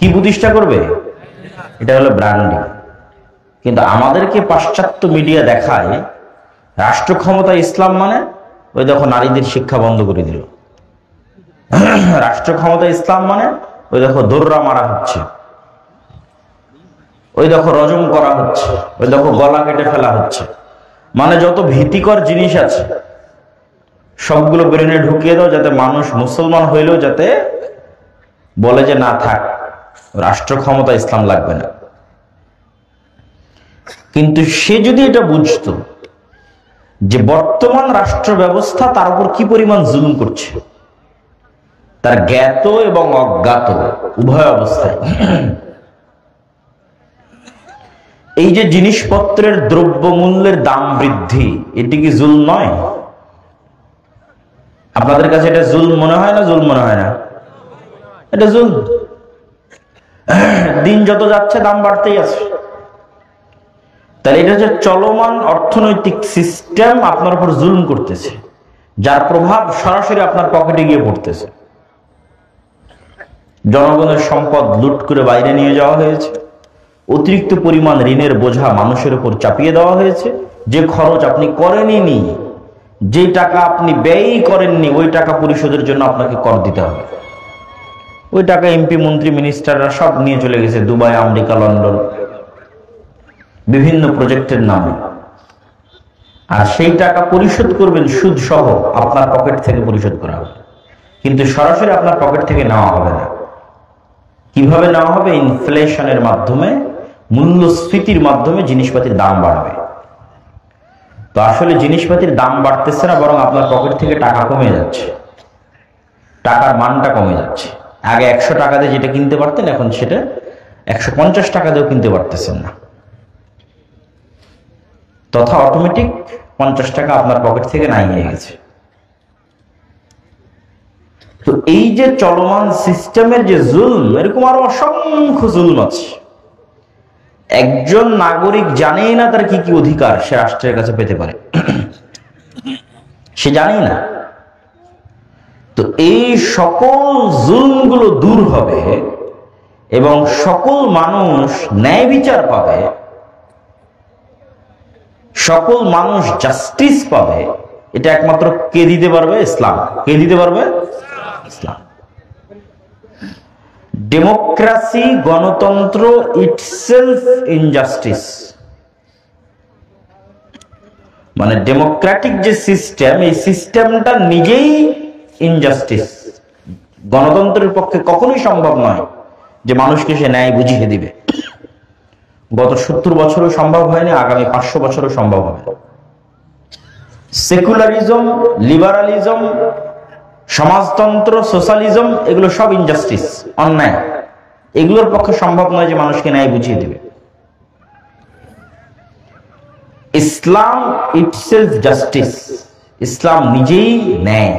কি প্রতিষ্ঠা করবে? এটা হলো ব্র্যান্ডিং। কিন্তু আমাদেরকে পাশ্চাত্য মিডিয়া দেখায় রাষ্ট্র ক্ষমতা ইসলাম মানে ওই দেখো নারীদের শিক্ষা বন্ধ করে দিল, রাষ্ট্র ক্ষমতা ইসলাম মানে ওই দেখো দোররা মারা হচ্ছে, ওই দেখো রজম করা হচ্ছে, ওই দেখো গলা কেটে ফেলা হচ্ছে। মানে যত ভীতিকর জিনিস আছে সবগুলো ব্রেনে ঢুকিয়ে দাও, যাতে মানুষ মুসলমান হইলেও যাতে বলে যে না থাক, রাষ্ট্র ক্ষমতা ইসলাম লাগবে না। কিন্তু সে যদি এটা বুঝতো যে বর্তমান রাষ্ট্র ব্যবস্থা তার উপর কি পরিমাণ জুলুম করছে, তার জ্ঞাত এবং অজ্ঞাত উভয় অবস্থায়, এই যে জিনিসপত্রের দ্রব্যমূল্যের দাম বৃদ্ধি, এটি কি জুলম নয়? আপনাদের কাছে এটা জুলম মনে হয় না? জুলম মনে হয় না? এটা জুলম। দিন যত যাচ্ছে দাম বাড়তেই আছে। তাহলে এটা যে চলমান অর্থনৈতিক সিস্টেম আপনার উপর জুলম করতেছে, যার প্রভাব সরাসরি আপনার পকেটে গিয়ে পড়তেছে। জনগণের সম্পদ লুট করে বাইরে নিয়ে যাওয়া হয়েছে, অতিরিক্ত পরিমাণ ঋণের বোঝা মানুষের উপর চাপিয়ে দেওয়া হয়েছে। যে খরচ আপনি করেননি, যে টাকা আপনি ব্যয় করেননি, ওই টাকা পরিশোধের জন্য আপনাকে কর দিতে হবে। ওই টাকা এমপি মন্ত্রী মিনিস্টাররা সব নিয়ে চলে গেছে দুবাই, আমেরিকা, লন্ডন, বিভিন্ন প্রজেক্টের নামে। আর সেই টাকা পরিশোধ করবেন সুদ সহ, আপনার পকেট থেকে পরিশোধ করা হবে, কিন্তু সরাসরি আপনার পকেট থেকে নেওয়া হবে না। কিভাবে নেওয়া হবে? ইনফ্লেশনের মাধ্যমে, মূল্যস্ফীতির মাধ্যমে জিনিসপাতির দাম বাড়বে। তো আসলে জিনিসপাতির দাম বাড়তেছে না, বরং আপনার পকেট থেকে টাকা কমে যাচ্ছে, টাকার মানটা কমে যাচ্ছে। আগে 100 টাকা দিয়ে যেটা কিনতে পারতেন, এখন সেটা 150 টাকা দিয়েও কিনতে পারতেছেন না। তথা অটোমেটিক 50 টাকা আপনার পকেট থেকে নাই হয়ে গেছে। তো এই যে চলমান সিস্টেমের যে জুলম, এরকম আরো অসংখ্য জুলম আছে। একজন নাগরিক জানেই না তার কি কি অধিকার সে রাষ্ট্রের কাছে পেতে পারে, সে জানেই না। তো এই সকল জুলমগুলো দূর হবে এবং সকল মানুষ ন্যায় বিচার পাবে, সকল মানুষ জাস্টিস পাবে। এটা একমাত্র কে দিতে পারবে? ইসলাম। কে দিতে পারবে? ইসলাম। ডেমোক্রেসি, গণতন্ত্র ইটসেলফ ইনজাস্টিস। মানে ডেমোক্রেটিক যে সিস্টেম, এই সিস্টেমটা নিজেই ইনজাস্টিস। গণতন্ত্রের পক্ষে কখনোই সম্ভব নয় যে মানুষকে সে ন্যায় বুঝিয়ে দিবে। গত 70 বছরও সম্ভব হয়নি, আগামী 500 বছরও সম্ভব হবে। সেকুলারিজম, লিবারালিজম, সমাজতন্ত্র, সোশ্যালিজম, এগুলো সব ইনজাস্টিস, অন্যায়। এগুলোর পক্ষে সম্ভব নয় যে মানুষকে ন্যায় বুঝিয়ে দিবে। ইসলাম ইটসেলফ জাস্টিস, ইসলাম নিজেই ন্যায়।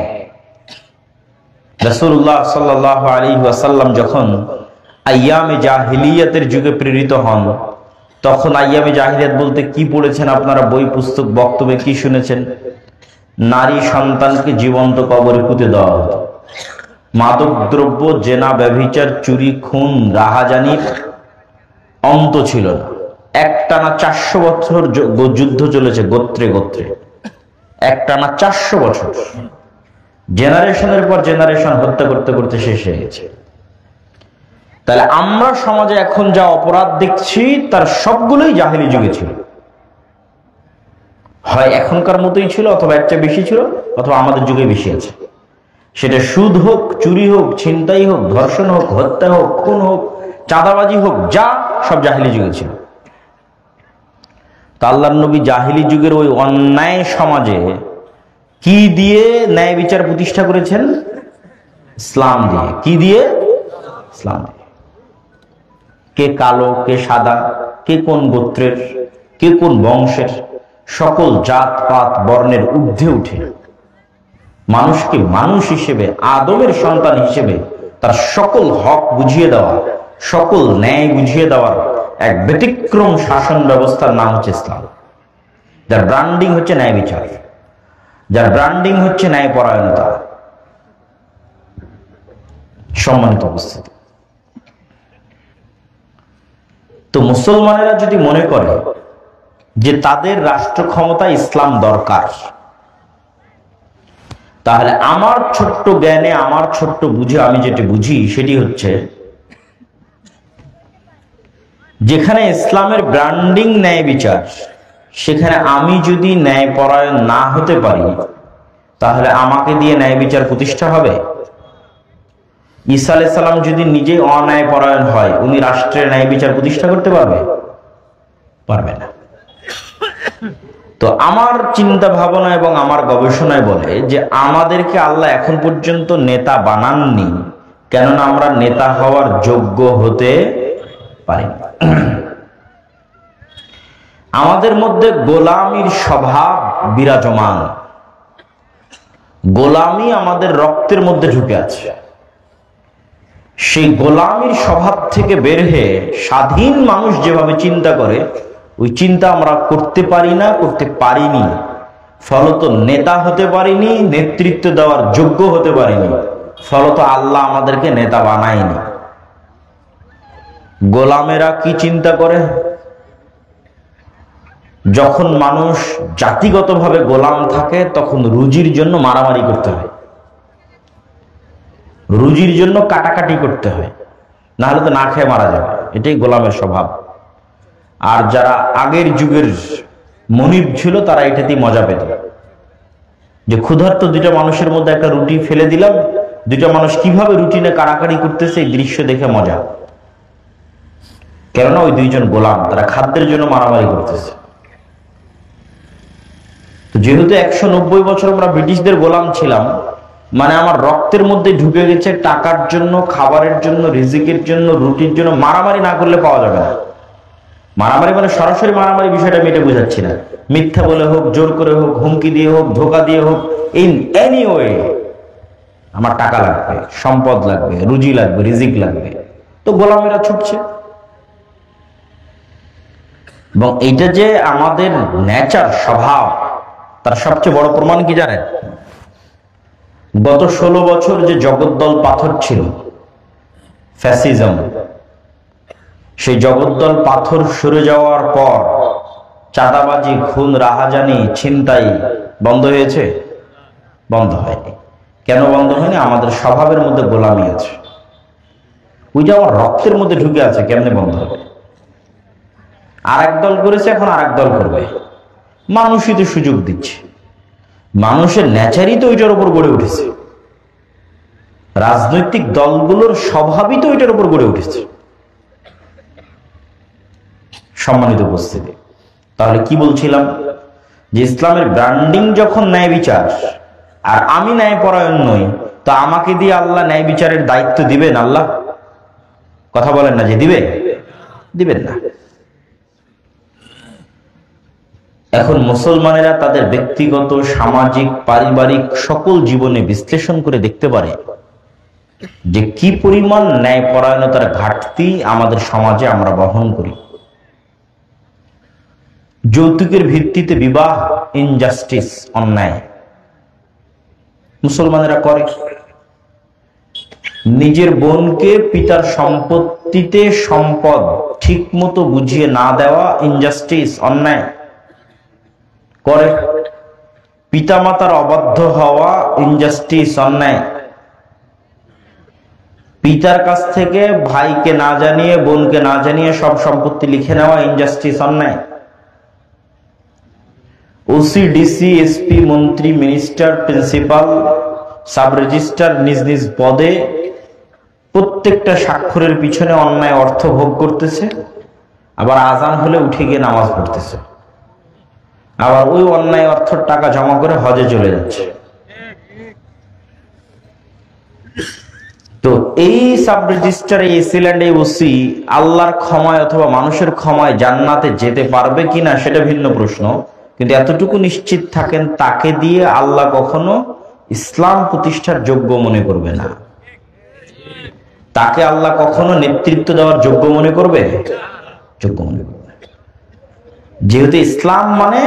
রাসূলুল্লাহ সাল্লাল্লাহু আলাইহি ওয়াসাল্লাম যখন আইয়ামে জাহিলিয়াতের যুগে প্রেরিত হন, তখন আইয়ামে জাহিলিয়াত বলতে কি পড়েছেন আপনারা? বই, পুস্তক, বক্তব্যে কি শুনেছেন? নারী সন্তানকে জীবন্ত কবরে পুঁতে দেওয়া হতো। মাদক দ্রব্য, জেনা, ব্যভিচার, চুরি, খুন, রাহাজানির অন্ত ছিল না। একটানা 400 বছর যুদ্ধ চলেছে গোত্রে গোত্রে, একটানা 400 বছর। জেনারেশনের পর জেনারেশন হত্যা করতে করতে শেষ হয়ে গেছে। তাহলে আমরা সমাজে এখন যা অপরাধ দেখছি তার সবগুলোই জাহেলি যুগে ছিল। হয় এখনকার মতোই ছিল, অথবা এর চেয়ে বেশি ছিল, অথবা আমাদের যুগে বেশি আছে। সেটা সুদ হোক, চুরি হোক, ছিনতাই হোক, ধর্ষণ হোক, হত্যা হোক, খুন হোক, চাঁদাবাজি হোক, যা সব জাহেলি যুগে ছিল। তা আল্লাহর নবী জাহেলি যুগের ওই অন্যায় সমাজে কি দিয়ে ন্যায় বিচার প্রতিষ্ঠা করেছেন? ইসলাম দিয়ে। কি দিয়ে? ইসলাম দিয়ে। কে কালো, কে সাদা, কে কোন গোত্রের, কে কোন বংশের, সকল জাত পাত বর্ণের ঊর্ধ্বে উঠে মানুষকে মানুষ হিসেবে, আদমের সন্তান হিসেবে তার সকল হক বুঝিয়ে দেওয়া, সকল ন্যায় বুঝিয়ে দেওয়ার এক ব্যতিক্রম শাসন ব্যবস্থার নাম হচ্ছে ইসলাম। যার ব্র্যান্ডিং হচ্ছে ন্যায় বিচার, যার ব্র্যান্ডিং হচ্ছে ন্যায় পরায়ণতা। সম্মানিত উপস্থিতি, তো মুসলমানেরা যদি মনে করে যে তাদের রাষ্ট্র ক্ষমতা ইসলাম দরকার, তাহলে আমার ছোট্ট জ্ঞানে, আমার ছোট্ট বুঝে আমি যেটা বুঝি সেটি হচ্ছে, যেখানে ইসলামের ব্র্যান্ডিং ন্যায় বিচার, সেখানে আমি যদি ন্যায়পরায়ণ না হতে পারি, তাহলে আমাকে দিয়ে ন্যায় বিচার প্রতিষ্ঠা হবে? ঈসা আলাইহিস সালাম যদি নিজে অন্যায়পরায়ণ হয়, উনি রাষ্ট্রের ন্যায় বিচার প্রতিষ্ঠা করতে পারবে? পারবে না। তো আমার চিন্তা ভাবনা এবং আমার গবেষণায় বলে যে আমাদেরকে আল্লাহ এখন পর্যন্ত নেতা বানাননি, কেননা আমরা নেতা হওয়ার যোগ্য হতে পারি না। আমাদের মধ্যে গোলামির স্বভাব বিরাজমান, গোলামি আমাদের রক্তের মধ্যে ঢুকে আছে। সেই গোলামির স্বভাব থেকে বের হয়ে স্বাধীন মানুষ যেভাবে চিন্তা করে, ওই চিন্তা আমরা করতে পারি না, করতে পারিনি, ফলত নেতা হতে পারিনি, নেতৃত্ব দেওয়ার যোগ্য হতে পারিনি, ফলত আল্লাহ আমাদেরকে নেতা বানায়নি। গোলামেরা কি চিন্তা করে? যখন মানুষ জাতিগতভাবে গোলাম থাকে, তখন রুজির জন্য মারামারি করতে হয়, রুজির জন্য কাটাকাটি করতে হয়, না হলে তো না খেয়ে মারা যাবে। এটাই গোলামের স্বভাব। আর যারা আগের যুগের মনিব ছিল, তারা এটাতেই মজা পেত, যে ক্ষুধার্ত দুইটা মানুষের মধ্যে একটা রুটি ফেলে দিলাম, দুইটা মানুষ কিভাবে রুটি নিয়ে কাড়াকাড়ি করতেছে এই দৃশ্য দেখে মজা। কেননা ওই দুইজন গোলাম, তারা খাদ্যের জন্য মারামারি করতেছে। তো যেহেতু 190 বছর আমরা ব্রিটিশদের গোলাম ছিলাম, মানে আমার রক্তের মধ্যে ঢুকে গেছে টাকার জন্য, খাবারের জন্য, রিজিকের জন্য, রুটির জন্য মারামারি না করলে পাওয়া যাবে না। মারামারি মানে সরাসরি মারামারি বিষয়টা আমি এটা বুঝাচ্ছি না, মিথ্যা বলে হোক, জোর করে হোক, হুমকি দিয়ে হোক, ধোকা দিয়ে হোক, ইন এনি ওয়ে আমার টাকা লাগবে, সম্পদ লাগবে, রুজি লাগবে, রিজিক লাগবে। তো গোলামেরা ছুটছে। এবং এইটা যে আমাদের নেচার, স্বভাব, তার সবচেয়ে বড় প্রমাণ কি জানেন? গত 16 বছর যে জগদ্দল পাথর ছিল, ফ্যাসিজম, সেই জগদ্দল পাথর সরে যাওয়ার পর চাঁদাবাজি, খুন, রাহাজানি, ছিনতাই বন্ধ হয়েছে? বন্ধ হয়নি। কেন বন্ধ হয়নি? আমাদের স্বভাবের মধ্যে গোলামি আছে, ওই যে আমার রক্তের মধ্যে ঢুকে আছে, কেমনে বন্ধ হবে? আরেক দল করেছে, এখন আরেক দল করবে। মানুষই তো সুযোগ দিচ্ছে, মানুষের নেচারই তো ওইটার উপর গড়ে উঠেছে, রাজনৈতিক দলগুলোর স্বভাবই তো ওইটার উপর গড়ে উঠেছে। সম্মানিত উপস্থিতি, তাহলে কি বলছিলাম? যে ইসলামের ব্র্যান্ডিং যখন ন্যায় বিচার, আর আমি ন্যায়পরায়ণ নই, তো আমাকে দিয়ে আল্লাহ ন্যায় বিচারের দায়িত্ব দিবেন? আল্লাহ কথা বলেন না যে দিবে, দিবেন না। এখন মুসলমানেরা তাদের ব্যক্তিগত, সামাজিক, পারিবারিক সকল জীবনে বিশ্লেষণ করে দেখতে পারে যে কি পরিমাণ ন্যায়পরায়ণতার ঘাটতি আমাদের সমাজে আমরা বহন করি। যৌতুকের ভিত্তিতে বিবাহ, ইনজাস্টিস, অন্যায় মুসলমানেরা করে। নিজের বোনকে পিতার সম্পত্তিতে সম্পদ ঠিক মতো বুঝিয়ে না দেওয়া, ইনজাস্টিস, অন্যায় করে। পিতামাতার অবাধ্য হওয়া, ইনজাস্টিস, অন্যায়। পিতার কাছ থেকে ভাইকে না জানিয়ে, বোনকে না জানিয়ে সব সম্পত্তি লিখে নেওয়া, ইনজাস্টিস, অন্যায়। ওসি, ডিসি, এসপি, মন্ত্রী, মিনিস্টার, প্রিন্সিপাল, সাব রেজিস্ট্রার নিজ নিজ পদে প্রত্যেকটা স্বাক্ষরের পিছনে অন্যায় অর্থ ভোগ করতেছে, আবার আজান হলে উঠে গিয়ে নামাজ পড়তেছে, আবার ওই অন্যায় অর্থের টাকা জমা করে হজে চলে যাচ্ছে। তো এই সাব রেজিস্ট্রার, এই এসিল্যান্ড, এই ওসি আল্লাহর ক্ষমায় অথবা মানুষের ক্ষমায় জান্নাতে যেতে পারবে কিনা সেটা ভিন্ন প্রশ্ন, কিন্তু এতটুকু নিশ্চিত থাকেন তাকে দিয়ে আল্লাহ কখনো ইসলাম প্রতিষ্ঠার যোগ্য মনে করবে না। তাকে আল্লাহ কখনো নেতৃত্ব দেওয়ার যোগ্য মনে করবে? যোগ্য মনে করবে। যেহেতু ইসলাম মানে,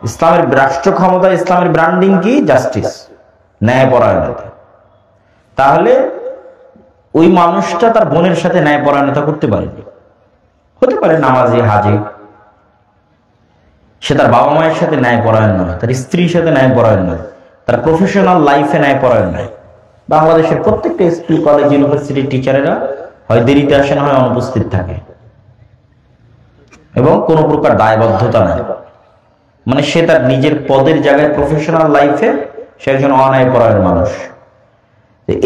ইসলামের রাষ্ট্র ক্ষমতা, ইসলামের ব্র্যান্ডিং কি? জাস্টিস, ন্যায়পরায়ণতা। তাহলে ওই মানুষটা তার বোনের সাথে ন্যায়পরায়ণতা করতে পারেনি, হতে পারে নামাজি, হাজি, সে তার বাবা মায়ের সাথে ন্যায় পরায়ণ নয়, তার স্ত্রীর সাথে ন্যায় পরায়ণ নয়, তার প্রফেশনাল লাইফে ন্যায় পরায়ণ নয়। বাংলাদেশের প্রত্যেকটা স্কুল, কলেজ, ইউনিভার্সিটির টিচারেরা হয় দেরিতে আসেন, হয় অনুপস্থিত থাকে, এবং কোনো প্রকার দায়বদ্ধতা নাই। মানে সে তার নিজের পদের জায়গায় প্রফেশনাল লাইফে সে একজন অন্যায় পরায়ণ মানুষ।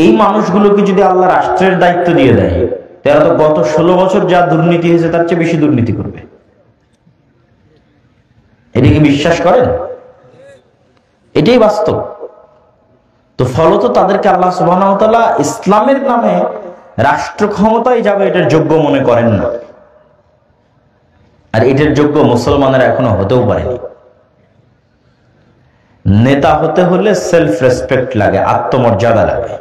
এই মানুষগুলোকে যদি আল্লাহ রাষ্ট্রের দায়িত্ব দিয়ে দেয়, তারা তো গত 16 বছর যা দুর্নীতি হয়েছে তার চেয়ে বেশি দুর্নীতি করবে। এটাকে বিশ্বাস করেন? এটাই বাস্তব। তো ফলত তাদেরকে আল্লাহ সুবহানাহু ওয়া তাআলা ইসলামের নামে রাষ্ট্র ক্ষমতায় যাবে এটার যোগ্য মনে করেন না। আর এটার যোগ্য মুসলমানেরা এখনো হতেও পারেনি। নেতা হতে হলে সেলফ রেসপেক্ট লাগে, আত্মমর্যাদা লাগে।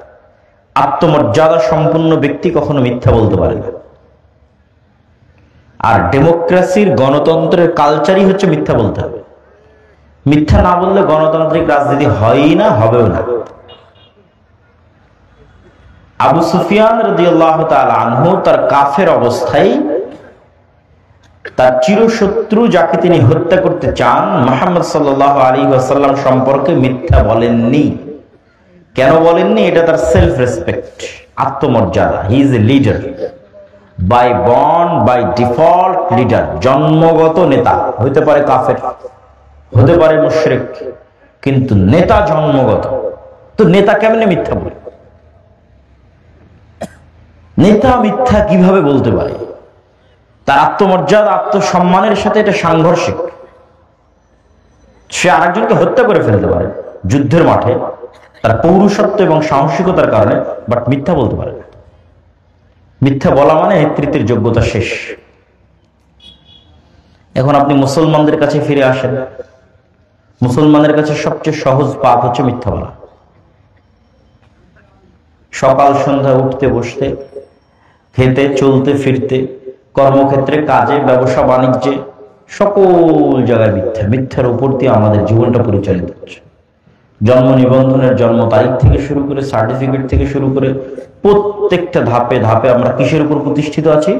আত্মমর্যাদা সম্পন্ন ব্যক্তি কখনো মিথ্যা বলতে পারে না। আর ডেমোক্রেসির, গণতন্ত্রের কালচারই হচ্ছে মিথ্যা বলতে হবে। মিথ্যা না বললে গণতান্ত্রিক রাজনীতি হয়ই না, হবেও না। আবু সুফিয়ান রাদিয়াল্লাহু তাআলা আনহু তার কাফের অবস্থায় তার চিরশত্রু যাকে তিনি হত্যা করতে চান, মুহাম্মদ সাল্লাল্লাহু আলাইহি ওয়াসাল্লাম সম্পর্কে মিথ্যা বলেননি। কেন বলেননি? এটা তার সেলফ রেসপেক্ট, আত্মমর্যাদা। He is a leader, by born, by default leader, জন্মগত নেতা। হতে পারে কাফের, হতে পারে মুশরিক, কিন্তু নেতা জন্মগত। তো নেতা কেমনে মিথ্যা বলে? নেতা মিথ্যা কিভাবে বলতে পারে? তার আত্মমর্যাদা, আত্মসম্মানের সাথে এটা সাংঘর্ষিক। সে আরেকজনকে হত্যা করে ফেলতে পারে যুদ্ধের মাঠে তার পৌরুষত্ব এবং সাহসিকতার কারণে, বাট মিথ্যা বলতে পারে না। মিথ্যা বলা মানে নেতৃত্বের যোগ্যতা শেষ। এখন আপনি মুসলমানদের কাছে ফিরে আসেন। মুসলমানের কাছে সবচেয়ে সহজ পাপ হচ্ছে মিথ্যা বলা। সকাল সন্ধ্যা উঠতে বসতে, খেতে, চলতে ফিরতে, কর্মক্ষেত্রে, কাজে, ব্যবসা বাণিজ্যে, সকল জায়গায় মিথ্যা। মিথ্যার উপর দিয়ে আমাদের জীবনটা পরিচালিত হচ্ছে। জন্ম নিবন্ধনের জন্ম তারিখ থেকে শুরু করে, সার্টিফিকেট থেকে শুরু করে, প্রত্যেকটা ধাপে ধাপে আমরা কিসের উপর প্রতিষ্ঠিত আছি?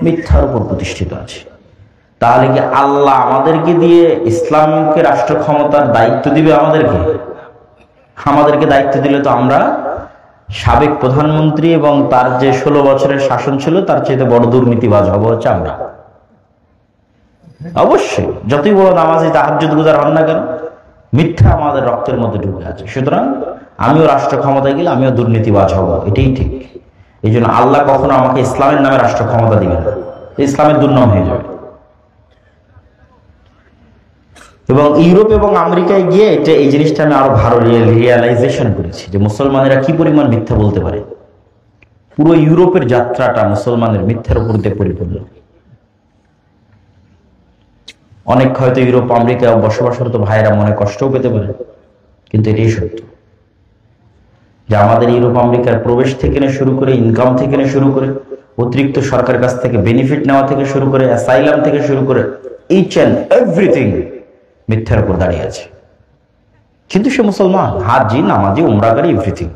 মিথ্যার উপর প্রতিষ্ঠিত আছি। তাহলে কি আল্লাহ আমাদেরকে দিয়ে ইসলামকে রাষ্ট্র ক্ষমতার দায়িত্ব দিবে? আমাদেরকে দায়িত্ব দিলে তো আমরা সাবেক প্রধানমন্ত্রী এবং তার যে 16 বছরের শাসন ছিল তার চাইতে বড় দুর্নীতিবাজ হবো হচ্ছে আমরা। অবশ্যই, যতই বড় নামাজি, তাহাজ্জুদ গুজার হন না কেন, মিথ্যা আমাদের রক্তের মধ্যে ঢুকে আছে। সুতরাং আমিও রাষ্ট্র ক্ষমতায় গেলে আমিও দুর্নীতিবাজ হব, এটাই ঠিক। এই জন্য আল্লাহ কখনো আমাকে ইসলামের নামে রাষ্ট্র ক্ষমতা দিবেন না, ইসলামের দুর্নাম হয়ে যাবে। এবং ইউরোপ এবং আমেরিকায় গিয়ে এই জিনিসটা আমি আরো ভালো রিয়েলাইজেশন করেছি যে মুসলমানেরা কি পরিমাণ মিথ্যা বলতে পারে। পুরো ইউরোপের যাত্রাটা মুসলমানের মিথ্যার উপর দিয়ে পরিপূর্ণ। অনেক হয়তো ইউরোপ আমেরিকায় বসবাসরত ভাইয়েরা মনে কষ্টও পেতে পারে, কিন্তু এটাই সত্য যে আমাদের ইউরোপ আমেরিকার প্রবেশ থেকে শুরু করে, ইনকাম থেকে শুরু করে, অতিরিক্ত সরকারের কাছ থেকে বেনিফিট নেওয়া থেকে শুরু করে, অ্যাসাইলাম থেকে শুরু করে, ইচ অ্যান্ড এভরিথিং মিথ্যার উপর দাঁড়িয়ে আছে। কিন্তু সে মুসলমান, হাজি, নামাজি, উমরাকারী, এভরিথিং।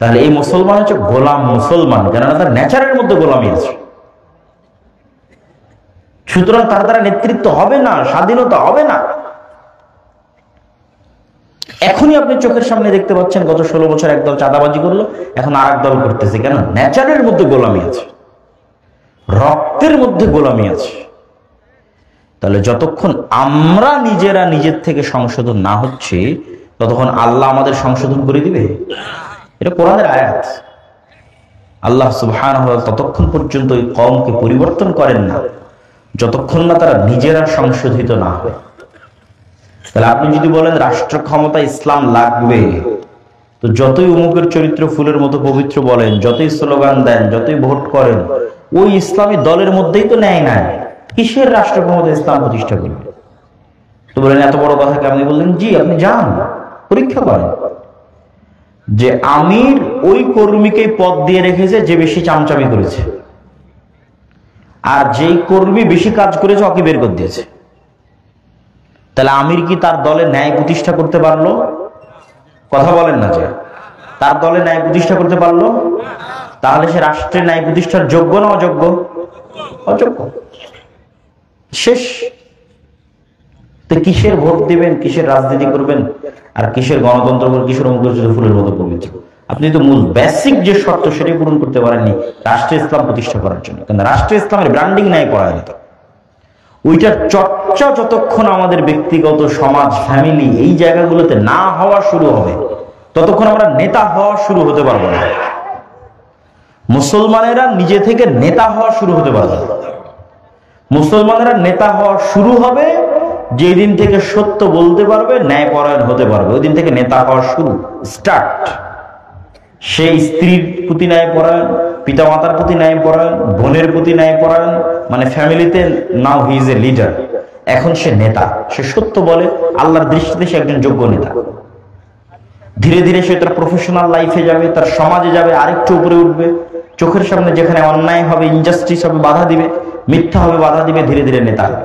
তাহলে এই মুসলমান হচ্ছে গোলাম মুসলমান, কেননা তার নেচারের মধ্যে গোলামি আছে। সুতরাং তার দ্বারা নেতৃত্ব হবে না, স্বাধীনতা হবে না। এখনই আপনি চোখের সামনে দেখতে পাচ্ছেন গত 16 বছর একদল চাঁদাবাজি করলো, এখন আর এক দল করতেছে। কেন? নেচারের মধ্যে গোলামি আছে, রক্তের মধ্যে গোলামি আছে। তাহলে যতক্ষণ আমরা নিজেরা নিজের থেকে সংশোধন না হচ্ছে, ততক্ষণ আল্লাহ আমাদের সংশোধন করে দিবে? এটা কোরআনের আয়াত। আল্লাহ সুবহানাহু ওয়া তাআলা ততক্ষণ পর্যন্ত ওই কওমকে পরিবর্তন করেন না যতক্ষণ না তারা নিজেরা সংশোধিত না হয়। তাহলে আপনি যদি বলেন রাষ্ট্র ক্ষমতা ইসলাম লাগবে, তো যতই উমুকের চরিত্র ফুলের মতো পবিত্র বলেন, যতই স্লোগান দেন, যতই ভোট করেন, ওই ইসলামী দলের মধ্যেই তো ন্যায় নাই। কিসের রাষ্ট্র ক্ষমতা ইসলাম প্রতিষ্ঠা করবে? তো বলেন এত বড় কথা আপনি বললেন, জি আপনি যান পরীক্ষা করেন যে আমির ওই কর্মীকে পদ দিয়ে রেখেছে যে বেশি চামচামি করেছে, আর যেই কর্মী বেশি কাজ করেছে ওকে বের করে দিয়েছে। তাহলে আমির কি তার দলে ন্যায় প্রতিষ্ঠা করতে পারলো? কথা বলেন না যে তার দলে ন্যায় প্রতিষ্ঠা করতে পারলো? তাহলে সে রাষ্ট্রের ন্যায় প্রতিষ্ঠার যোগ্য না অযোগ্য? অযোগ্য। শেষ। তো কিসের ভোট দিবেন, কিসের রাজনীতি করবেন, আর কিসের গণতন্ত্র করবেন, কিসের মুখরোচক ফুলের মতো পবিত্র? আপনি তো মূল বেসিক যে শর্ত সেটাই পূরণ করতে পারেননি রাষ্ট্রে ইসলাম প্রতিষ্ঠা করার জন্য। কিন্তু রাষ্ট্রে ইসলামের ব্র্যান্ডিং নাই করা যেত, ওইটার চর্চা যতক্ষণ আমাদের ব্যক্তিগত সমাজ ফ্যামিলি এই জায়গাগুলোতে না হওয়া শুরু হবে ততক্ষণ আমরা নেতা হওয়া শুরু হতে পারবো না। মুসলমানেরা নিজে থেকে নেতা হওয়া শুরু হতে পারবে না। মুসলমানেরা নেতা হওয়া শুরু হবে যেদিন থেকে সত্য বলতে পারবে, ন্যায়পরায়ণ হতে পারবে, ওই দিন থেকে নেতা হওয়া শুরু, স্টার্ট। সে স্ত্রীর প্রতি ন্যায়পরায়ণ, পিতা মাতার প্রতি ন্যায়পরায়ণ, বোনের প্রতি ন্যায়পরায়ণ, মানে ফ্যামিলিতে নাও হি ইজ এ লিডার। এখন সে নেতা, সে সত্য বলে, আল্লাহর দৃষ্টিতে সে একজন যোগ্য নেতা। ধীরে ধীরে সে তার প্রফেশনাল লাইফে যাবে, তার সমাজে যাবে, আরেকটু উপরে উঠবে। চোখের সামনে যেখানে অন্যায় হবে, ইনজাস্টিস হবে, বাধা দিবে, মিথ্যা হবে, বাধা দিবে, ধীরে ধীরে নেতা হবে।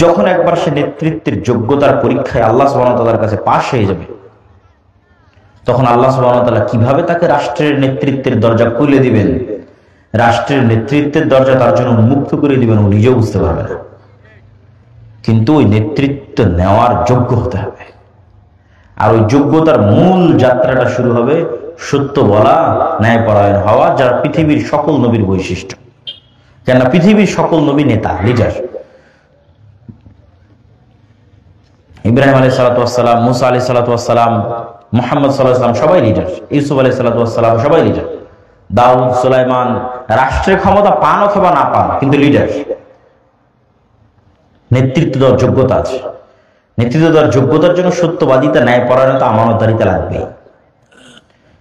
যখন একবার সে নেতৃত্বের যোগ্যতার পরীক্ষায় আল্লাহ সুবহানাহু ওয়া তাআলার কাছে পাশ হয়ে যাবে, তখন আল্লাহ সুবহানাহু ওয়া তাআলা কিভাবে তাকে রাষ্ট্রের নেতৃত্বের দরজা খুলে দিবেন, রাষ্ট্রের নেতৃত্বের দরজা তার জন্য উন্মুক্ত করে দিবেন, ও নিজেও বুঝতে পারবে না। কিন্তু ওই নেতৃত্ব নেওয়ার যোগ্য হতে হবে। আর ওই যোগ্যতার মূল যাত্রাটা শুরু হবে সত্য বলা, ন্যায়পরায়ণ হওয়া, যারা পৃথিবীর সকল নবীর বৈশিষ্ট্য। কেননা পৃথিবীর সকল নবী নেতা, লিডার। ইব্রাহিম আলাইহিস সালাতু ওয়াস সালাম, মুসা আলাইহিস সালাতু ওয়াস সালাম, মুহাম্মদ সাল্লাল্লাহু আলাইহি ওয়াসাল্লাম সবাই লিডার, ইউসুফ আলাইহিস সালাতু ওয়াস সালাম সবাই লিডার, দাউদ, সুলাইমান। রাষ্ট্রের ক্ষমতা পান অথবা না পান, কিন্তু লিডার। নেতৃত্ব দেওয়ার যোগ্যতা আছে। নেতৃত্ব দেওয়ার যোগ্যতার জন্য সত্যবাদিতা, ন্যায়পরায়ণতা, আমানতদারিতা লাগবে।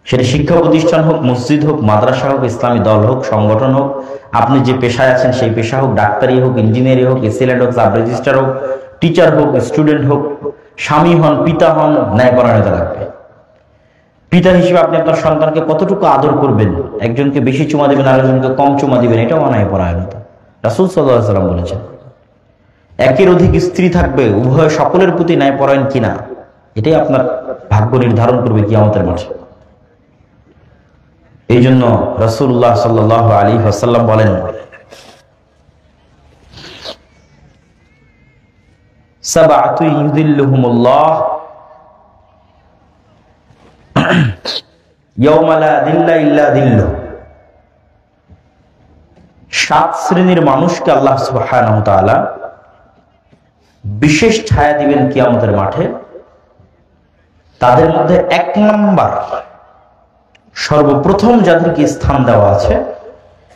সেটা শিক্ষা প্রতিষ্ঠান হোক, মসজিদ হোক, মাদ্রাসা হোক, ইসলামী দল হোক, সংগঠন হোক, আপনি যে পেশায় আছেন সেই পেশা হোক, ডাক্তারি হোক, ইঞ্জিনিয়ারিং হোক, এসিল্যান্ড হোক, সাব রেজিস্ট্রার হোক, টিচার হোক, স্টুডেন্ট হোক, স্বামী হন, পিতা হন, ন্যায়পরায়ণতা লাগবে। পিতা হিসেবে আপনি আপনার সন্তানকে কতটুকু আদর করবেন, একজনকে বেশি চুমা দিবেন, আরেকজনকে কম চুমা দিবেন, এটাও ন্যায়পরায়ণতা। রাসূল সাল্লাল্লাহু আলাইহি ওয়াসাল্লাম বলেছেন। একের অধিক স্ত্রী থাকবে, উভয় সকলের প্রতি ন্যায়পরায়ণ কিনা, এটাই আপনার ভাগ্য নির্ধারণ করবে কিয়ামতের মাঠে। এই জন্য রাসূলুল্লাহ সাল্লাল্লাহু আলাইহি ওয়াসাল্লাম বলেন, সাবআতু ইউযিল্লুহুমুল্লাহ ইয়াওমা লা যিল্লা ইল্লা যিল্লুহু। 7 শ্রেণীর মানুষকে আল্লাহ সুবহানাহু ওয়া তাআলা বিশেষ ছায়া দিবেন কিয়ামতের মাঠে। তাদের মধ্যে 1 নাম্বার, সর্বপ্রথম যাদেরকে স্থান দেওয়া আছে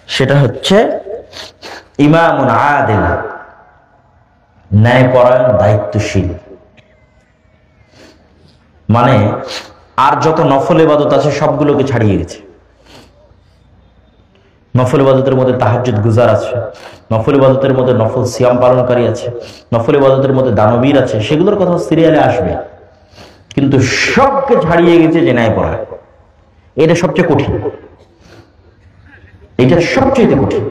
সেটা হচ্ছে ইমামুন আদিল, ন্যায়পরায়ণ, দায়িত্বশীল। মানে আর যত নফল ইবাদত আছে সবগুলোকে ছাড়িয়ে গেছে। নফল ইবাদতের মধ্যে তাহাজ্জুদ গুজার আছে, নফল ইবাদতের মধ্যে নফল সিয়াম পালনকারী আছে, নফল ইবাদতের মধ্যে দানবীর আছে, সেগুলোর কথা সিরিয়ালে আসবে। কিন্তু সবকে ছাড়িয়ে গেছে যে ন্যায়পরায়ণ। এটা সবচেয়ে কঠিন, এটা সবচেয়ে কঠিন।